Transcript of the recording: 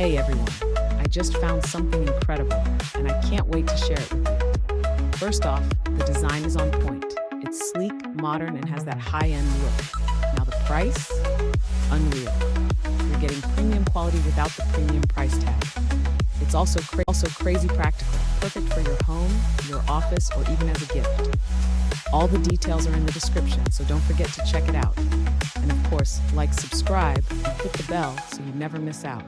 Hey everyone, I just found something incredible, and I can't wait to share it with you. First off, the design is on point. It's sleek, modern, and has that high-end look. Now the price? Unreal. You're getting premium quality without the premium price tag. It's also crazy practical, perfect for your home, your office, or even as a gift. All the details are in the description, so don't forget to check it out. And of course, like, subscribe, and hit the bell so you never miss out.